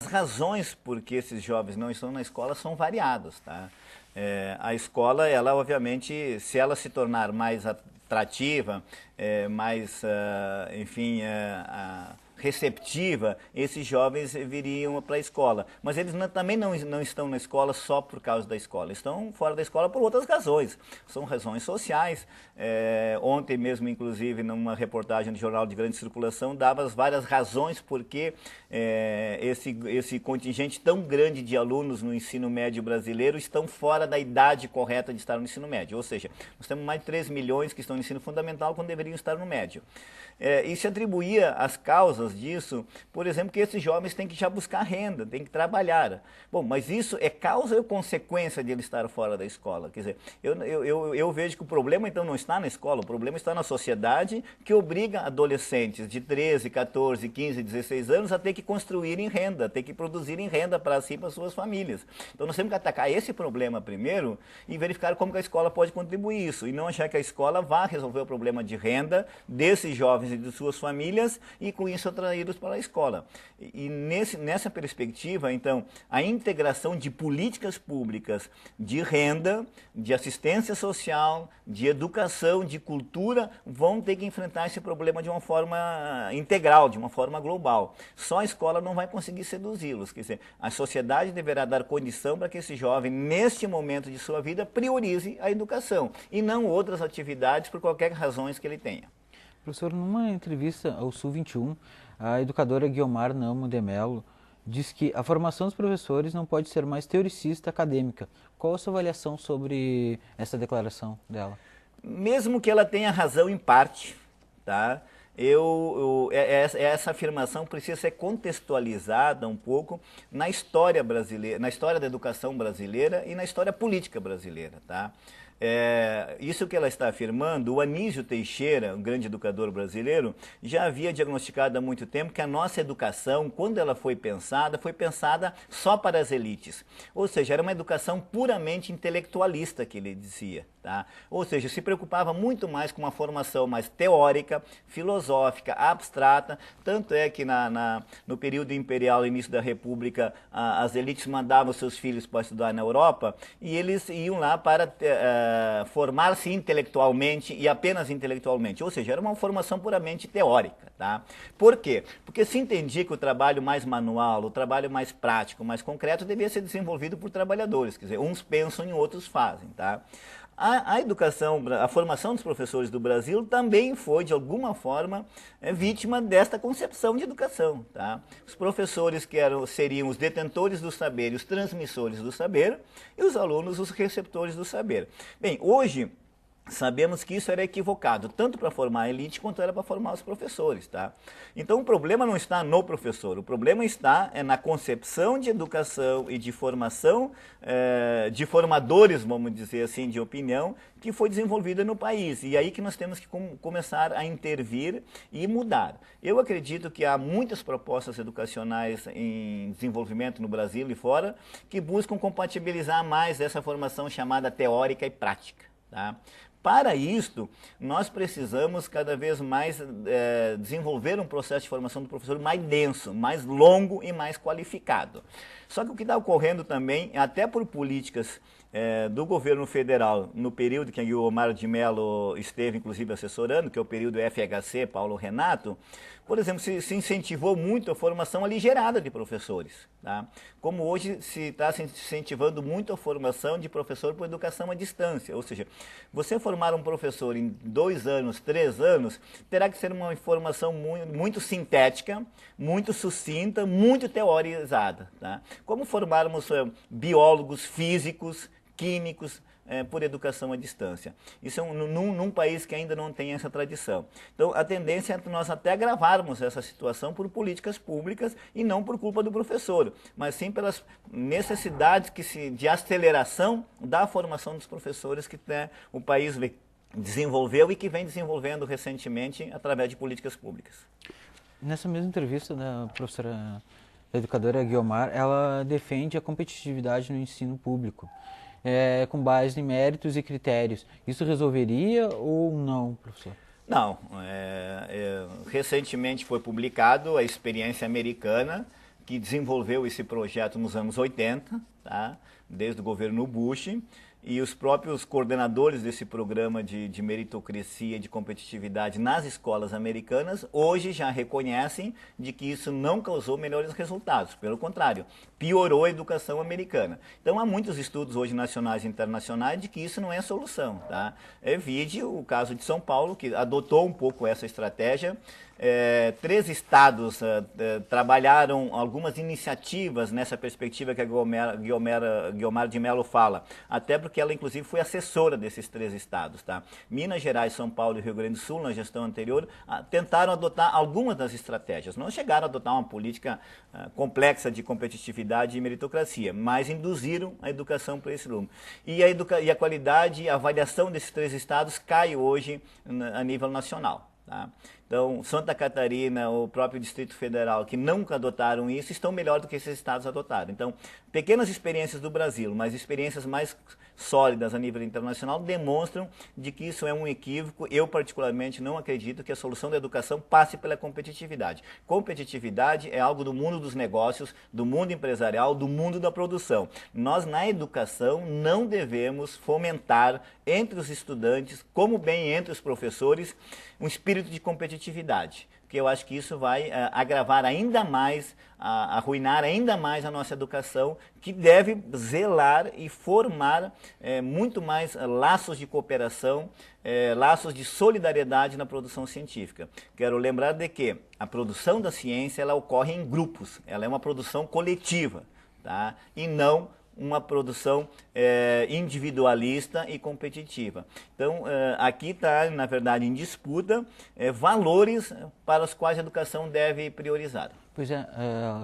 As razões por que esses jovens não estão na escola são variadas, tá? A escola, ela obviamente, se ela se tornar mais atrativa, mais, enfim, receptiva, esses jovens viriam para a escola. Mas eles também não estão na escola só por causa da escola, estão fora da escola por outras razões. São razões sociais. Ontem mesmo, inclusive, numa reportagem do jornal de grande circulação, dava as várias razões por que esse contingente tão grande de alunos no ensino médio brasileiro estão fora da idade correta de estar no ensino médio. Ou seja, nós temos mais de 3 milhões que estão no ensino fundamental quando deveriam estar no médio. E se atribuía as causas disso, por exemplo, que esses jovens têm que já buscar renda, têm que trabalhar. Bom, mas isso é causa ou consequência de ele estar fora da escola? Quer dizer, eu vejo que o problema então não está na escola, o problema está na sociedade que obriga adolescentes de 13, 14, 15, 16 anos a ter que construírem renda, a ter que produzirem renda para si e para suas famílias. Então nós temos que atacar esse problema primeiro e verificar como que a escola pode contribuir isso, e não achar que a escola vá resolver o problema de renda desses jovens e de suas famílias e com isso atraí-los para a escola. E nessa perspectiva, então, a integração de políticas públicas de renda, de assistência social, de educação, de cultura, vão ter que enfrentar esse problema de uma forma integral, de uma forma global. Só a escola não vai conseguir seduzi-los. Quer dizer, a sociedade deverá dar condição para que esse jovem, neste momento de sua vida, priorize a educação e não outras atividades por qualquer razões que ele tenha. Professor, numa entrevista ao Sul 21, a educadora Guiomar Namo de Mello diz que a formação dos professores não pode ser mais teoricista acadêmica. Qual a sua avaliação sobre essa declaração dela? Mesmo que ela tenha razão em parte, tá? Essa afirmação precisa ser contextualizada um pouco na história brasileira, na história da educação brasileira e na história política brasileira, tá? Isso que ela está afirmando, o Anísio Teixeira, um grande educador brasileiro, já havia diagnosticado há muito tempo que a nossa educação, quando ela foi pensada só para as elites. Ou seja, era uma educação puramente intelectualista, que ele dizia. Tá? Ou seja, se preocupava muito mais com uma formação mais teórica, filosófica, abstrata, tanto é que no período imperial, início da República, as elites mandavam seus filhos para estudar na Europa e eles iam lá para formar-se intelectualmente e apenas intelectualmente, ou seja, era uma formação puramente teórica. Tá? Por quê? Porque se entendia que o trabalho mais manual, o trabalho mais prático, mais concreto, devia ser desenvolvido por trabalhadores, quer dizer, uns pensam e outros fazem. Tá? A educação, a formação dos professores do Brasil também foi, de alguma forma, vítima desta concepção de educação. Tá? Os professores seriam os detentores do saber e os transmissores do saber, e os alunos os receptores do saber. Bem, hoje sabemos que isso era equivocado, tanto para formar a elite quanto era para formar os professores. Tá? Então o problema não está no professor, o problema está na concepção de educação e de formação de formadores, vamos dizer assim, de opinião, que foi desenvolvida no país. E aí que nós temos que começar a intervir e mudar. Eu acredito que há muitas propostas educacionais em desenvolvimento no Brasil e fora que buscam compatibilizar mais essa formação chamada teórica e prática. Tá? Para isto, nós precisamos cada vez mais desenvolver um processo de formação do professor mais denso, mais longo e mais qualificado. Só que o que está ocorrendo também, até por políticas do governo federal, no período que a Guiomar de Mello esteve, inclusive, assessorando, que é o período FHC, Paulo Renato, por exemplo, se incentivou muito a formação aligerada de professores. Tá? Como hoje se está se incentivando muito a formação de professor por educação à distância. Ou seja, você formar um professor em 2 anos, 3 anos, terá que ser uma formação muito sintética, muito sucinta, muito teorizada. Tá? Como formarmos biólogos, físicos, químicos, por educação à distância. Isso é num país que ainda não tem essa tradição. Então, a tendência é nós até agravarmos essa situação por políticas públicas e não por culpa do professor, mas sim pelas necessidades de aceleração da formação dos professores que o país desenvolveu e que vem desenvolvendo recentemente através de políticas públicas. Nessa mesma entrevista da professora, da educadora Guiomar, ela defende a competitividade no ensino público. Com base em méritos e critérios. Isso resolveria ou não, professor? Não. Recentemente foi publicado a experiência americana que desenvolveu esse projeto nos anos 80, tá? Desde o governo Bush, e os próprios coordenadores desse programa de meritocracia e de competitividade nas escolas americanas hoje já reconhecem de que isso não causou melhores resultados, pelo contrário, piorou a educação americana. Então há muitos estudos hoje nacionais e internacionais de que isso não é a solução, tá? Vide o caso de São Paulo, que adotou um pouco essa estratégia. 3 estados trabalharam algumas iniciativas nessa perspectiva que a Guiomar de Mello fala, até porque ela inclusive foi assessora desses 3 estados. Tá? Minas Gerais, São Paulo e Rio Grande do Sul, na gestão anterior, tentaram adotar algumas das estratégias. Não chegaram a adotar uma política complexa de competitividade e meritocracia, mas induziram a educação para esse rumo. E a qualidade e a avaliação desses 3 estados cai hoje a nível nacional. Tá? Então, Santa Catarina, o próprio Distrito Federal, que nunca adotaram isso, estão melhor do que esses estados adotaram. Então, pequenas experiências do Brasil, mas experiências mais sólidas a nível internacional demonstram de que isso é um equívoco. Eu, particularmente, não acredito que a solução da educação passe pela competitividade. Competitividade é algo do mundo dos negócios, do mundo empresarial, do mundo da produção. Nós, na educação, não devemos fomentar entre os estudantes, como bem entre os professores, um espírito de competitividade, porque eu acho que isso vai agravar ainda mais, arruinar ainda mais a nossa educação, que deve zelar e formar muito mais laços de cooperação, laços de solidariedade na produção científica. Quero lembrar de que a produção da ciência ela ocorre em grupos, ela é uma produção coletiva, tá? E não uma produção individualista e competitiva. Então, aqui está, na verdade, em disputa valores para os quais a educação deve priorizar. Pois é,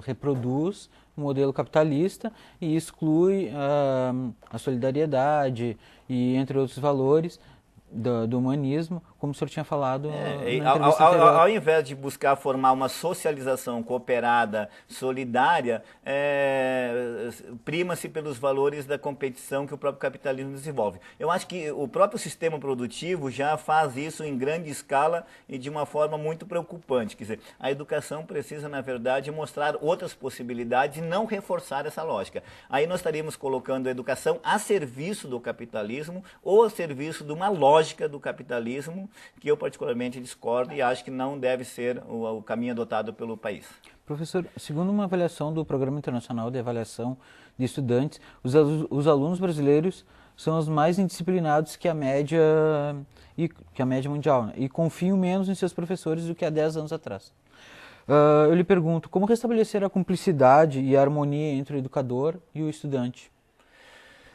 reproduz o modelo capitalista e exclui a solidariedade e, entre outros valores, do humanismo, como o senhor tinha falado na entrevista anterior. Ao invés de buscar formar uma socialização cooperada, solidária, prima-se pelos valores da competição que o próprio capitalismo desenvolve. Eu acho que o próprio sistema produtivo já faz isso em grande escala e de uma forma muito preocupante. Quer dizer, a educação precisa, na verdade, mostrar outras possibilidades e não reforçar essa lógica. Aí nós estaríamos colocando a educação a serviço do capitalismo ou a serviço de uma lógica do capitalismo que eu particularmente discordo e acho que não deve ser o caminho adotado pelo país. Professor, segundo uma avaliação do Programa Internacional de Avaliação de Estudantes, os alunos brasileiros são os mais indisciplinados que a média mundial, né? E confiam menos em seus professores do que há 10 anos atrás. Eu lhe pergunto, como restabelecer a cumplicidade e a harmonia entre o educador e o estudante?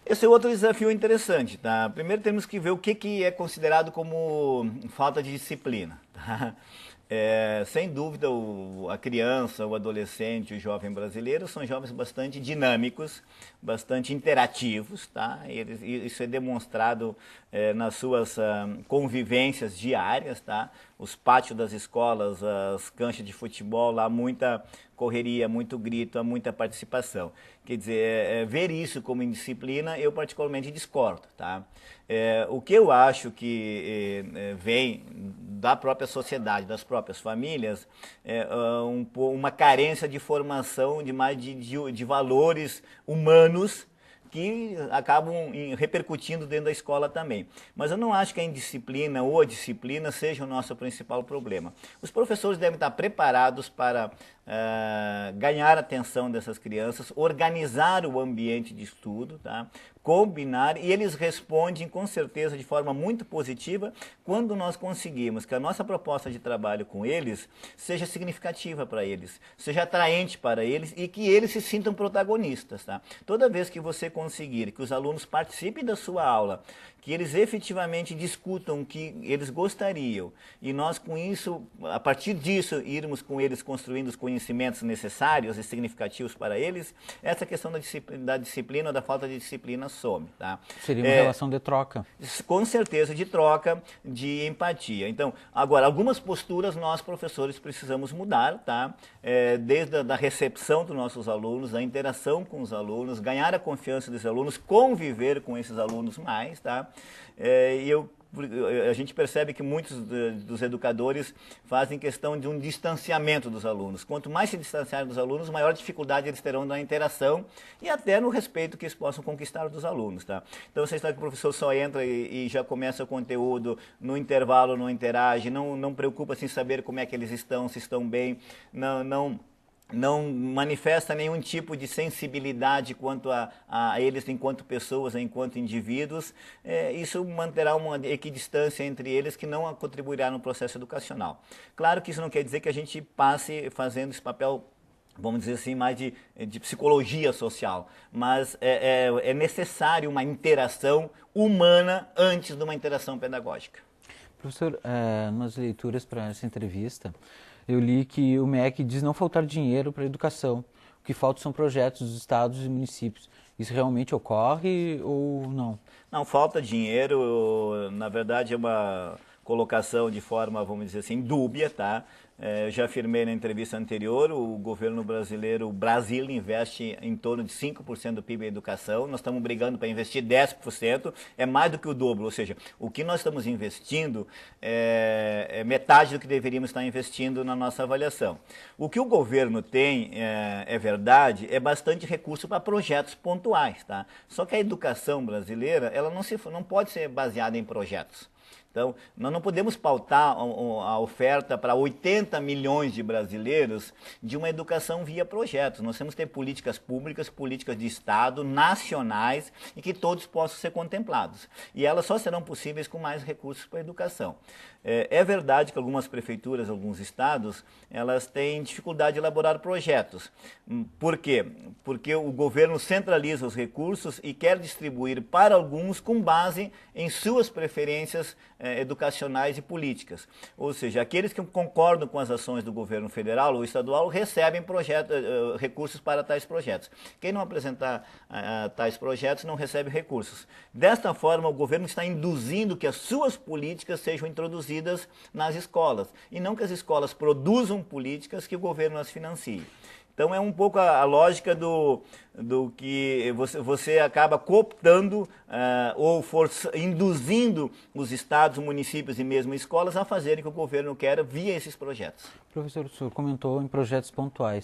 Esse é outro desafio interessante, tá? Primeiro temos que ver o que é considerado como falta de disciplina, tá? Sem dúvida, a criança, o adolescente, o jovem brasileiro são jovens bastante dinâmicos, bastante interativos, tá? Isso é demonstrado nas suas convivências diárias, tá? Os pátios das escolas, as canchas de futebol, lá muita correria, muito grito, há muita participação. Quer dizer, ver isso como indisciplina, eu particularmente discordo, tá? O que eu acho que vem da própria sociedade, das próprias famílias, uma carência de formação de valores humanos que acabam repercutindo dentro da escola também. Mas eu não acho que a indisciplina ou a disciplina seja o nosso principal problema. Os professores devem estar preparados para ganhar a atenção dessas crianças, organizar o ambiente de estudo, tá? Combinar, e eles respondem com certeza de forma muito positiva quando nós conseguimos que a nossa proposta de trabalho com eles seja significativa para eles, seja atraente para eles e que eles se sintam protagonistas. Tá? Toda vez que você conseguir que os alunos participem da sua aula, que eles efetivamente discutam o que eles gostariam e nós com isso, a partir disso, irmos com eles construindo os conhecimentos necessários e significativos para eles, essa questão da disciplina ou da falta de disciplina some. Tá? Seria uma relação de troca. Com certeza, de troca, de empatia. Então, agora, algumas posturas nós, professores, precisamos mudar, tá? Desde a recepção dos nossos alunos, a interação com os alunos, ganhar a confiança dos alunos, conviver com esses alunos mais, tá? E eu a gente percebe que muitos dos educadores fazem questão de um distanciamento dos alunos. Quanto mais se distanciarem dos alunos, maior dificuldade eles terão na interação e até no respeito que eles possam conquistar dos alunos. Tá? Então, você está que o professor só entra e já começa o conteúdo, no intervalo não interage, não preocupa-se em saber como é que eles estão, se estão bem, não manifesta nenhum tipo de sensibilidade quanto a eles enquanto pessoas, enquanto indivíduos, isso manterá uma equidistância entre eles que não contribuirá no processo educacional. Claro que isso não quer dizer que a gente passe fazendo esse papel, vamos dizer assim, mais de psicologia social, mas é necessário uma interação humana antes de uma interação pedagógica. Professor, nas leituras para essa entrevista, eu li que o MEC diz não faltar dinheiro para a educação. O que falta são projetos dos estados e municípios. Isso realmente ocorre ou não? Não, falta dinheiro, na verdade é uma colocação de forma, vamos dizer assim, dúbia, tá? Eu já afirmei na entrevista anterior, o governo brasileiro, o Brasil investe em torno de 5% do PIB em educação, nós estamos brigando para investir 10%, é mais do que o dobro, ou seja, o que nós estamos investindo é metade do que deveríamos estar investindo na nossa avaliação. O que o governo tem, é verdade, é bastante recurso para projetos pontuais, tá? Só que a educação brasileira, ela não pode ser baseada em projetos. Então, nós não podemos pautar a oferta para 80 milhões de brasileiros de uma educação via projetos. Nós temos que ter políticas públicas, políticas de Estado, nacionais, e que todos possam ser contemplados. E elas só serão possíveis com mais recursos para a educação. É verdade que algumas prefeituras, alguns estados, elas têm dificuldade de elaborar projetos. Por quê? Porque o governo centraliza os recursos e quer distribuir para alguns com base em suas preferências educacionais e políticas. Ou seja, aqueles que concordam com as ações do governo federal ou estadual recebem recursos para tais projetos. Quem não apresentar tais projetos não recebe recursos. Desta forma, o governo está induzindo que as suas políticas sejam introduzidas nas escolas, e não que as escolas produzam políticas que o governo as financie. Então é um pouco a lógica do que você acaba cooptando ou induzindo os estados, municípios e mesmo escolas a fazerem o que o governo quer via esses projetos. Professor, o senhor comentou em projetos pontuais.